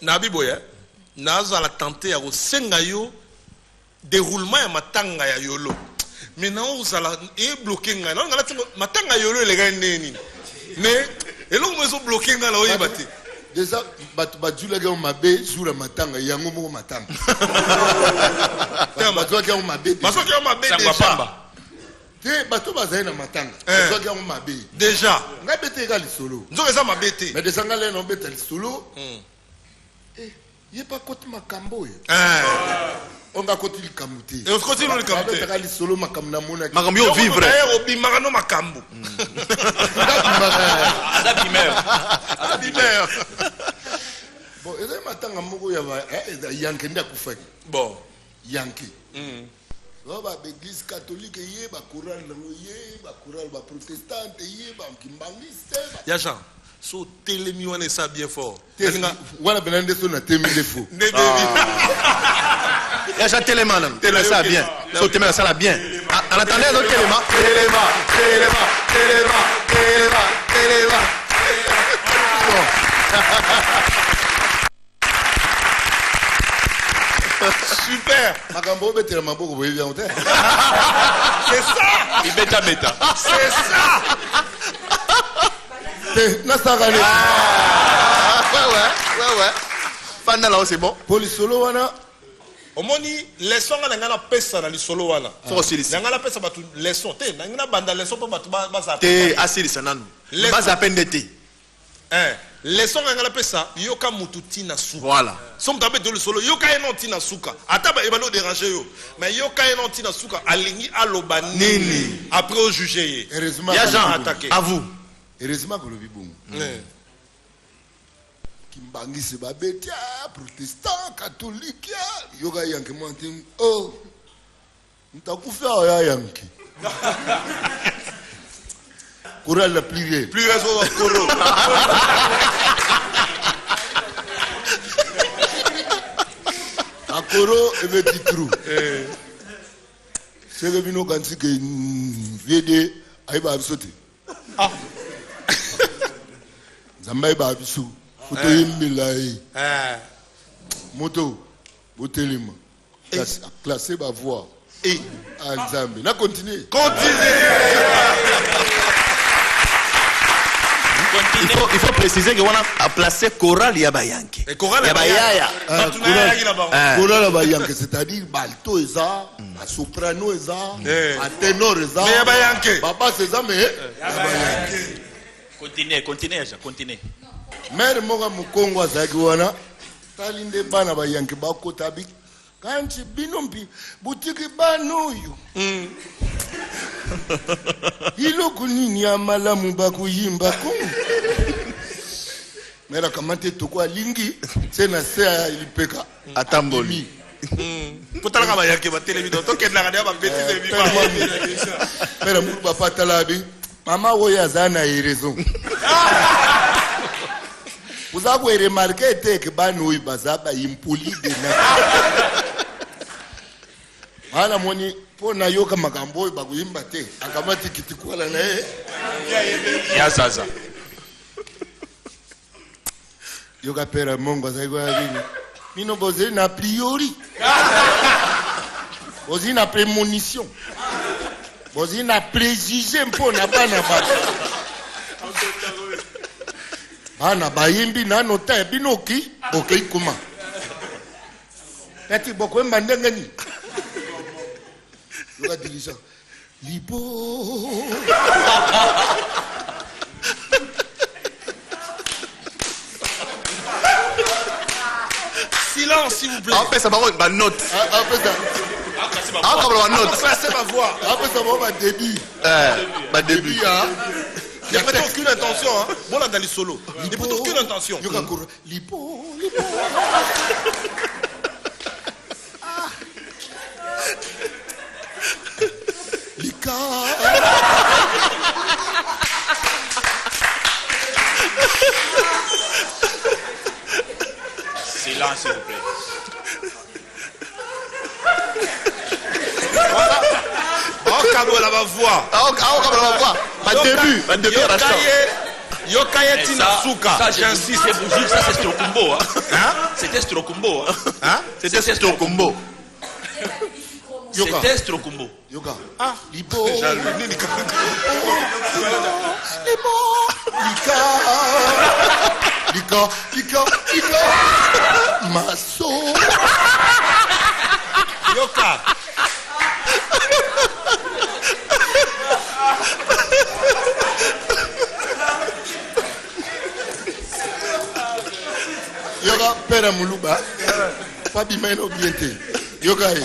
Nabiboya, naza la tenter à sengayo déroulement ya matanga ya yolo. Mais non, vous allez bloquer nga. Non, matanga yolo les gars neni. Mais et là on bloqué nga la oyebate. Déjà badjula ga mabe sur la matanga yango moko matanga. Badjula ga mabe. Badjula ga mabe déjà. Te bato bazali na matanga. Badjula ga mabe. Déjà. Nga bete ga lisolo. Nzoka za mabete. Mais déjà nga le no bete lisolo. Il pas côté makambo. On va continuer le camouté. Et on continue le camouté. On va aller solo makamna mona. Makambo vivre. On va marano makambo. Adabimeur. Bon, et là matanga moko ya yanke nda kufaki. Bon, yanke. On va l'église catholique yé ba chorale nango yé ba chorale ba protestante yé ba kimbangiste. Ya Jean. So telemi wana ça bien fort. Wana benande so na temi defo. Ya Jean telema là. Telema ça bien. So telema ça bien. En attendant donc telema. Super. Makambo betela maboko boye bien hotel. C'est ça. Il beta. C'est ça. Nasagane. Ouais. Fanda là c'est bon. Pour le solo wana. Omoni leçon nga ngana pesa na lisolo wana. So silisi. Ngana pesa batu leçon te, ngana banda leçon po batu ba te asilisa nanu. Ba za pendete. Leçon ngana pesa yoka mututi na suka. Voilà. Som tabe de lisolo yoka enoti na suka. Ata ba ebano déranger yo. Mais yoka enoti na suka alingi aloba nini après au juger. Heureusement. Ya Jean attaqué. À vous. Heureusement que le bibou. Kimbangisi babetia protestant catholique yoga yanke montin oh ntakufa ya yanke chorale la prière au coro a coro et petit trou c'est le bino quand c'est que viede aiba absote zamba aiba absu Moto yimbilai. Moto botelima. Classé ma voix. Et Nzambe. Na continuer. Il faut préciser que on a placé chorale Yabayanke. Et chorale Yabayaya. Chorale Yabayanke, c'est-à-dire balto eza, soprano eza, ténor eza. Mais Yabayanke. Papa c'est ça mais Yabayanke. Continuez. Mère moga mukongo azaki wana talinde bana bayanke bakota bi kanchi binompi butiki banoyo ilo kunini ya malamu bakuyimba ko mera kamate toko alingi sena sea ilipeka atamboli potala ka bayanke batelemi to kendla ka ba bêtise bi ba mera mu papa talabi mama oya zana raison. Vous avez remarqué que Banoui Bazaba impoli de Ala moni po na yoka makambo bakuimba te akamati kitikuala na ya sasa yoka pera mongo zaigwa vini mino bozi na priori bozi na prémonition bozi na préjugé mpo na bana bana Bana bayimbi nano ta binoki okei kuma. Eti bokwe mandenge ni. Yoga dirija. Libo. Silence s'il vous plaît. Après ça va ma note. Après ça. Après ma note. C'est ma voix. Après ça va début. Ma début. Il n'y a pas aucune intention, hein. Bon, là, dans les solos. Il n'y a pas aucune intention. Lipo. Lika. Silence, s'il vous plaît. Voilà. La voix. Ma début. Yokaye Tinasuka. Ça, j'insiste, c'est pour dire ça, c'est Stokumbo. Hein? C'était Strokumbo. Hein? C'était Strokumbo. Yoka. C'était Strokumbo. Yoka. Ah, Lipo. Jaluni, Lipo. Lika. Maso. Yoka. Yoka, père Moulouba. Fabi Maino Biente. Yoka.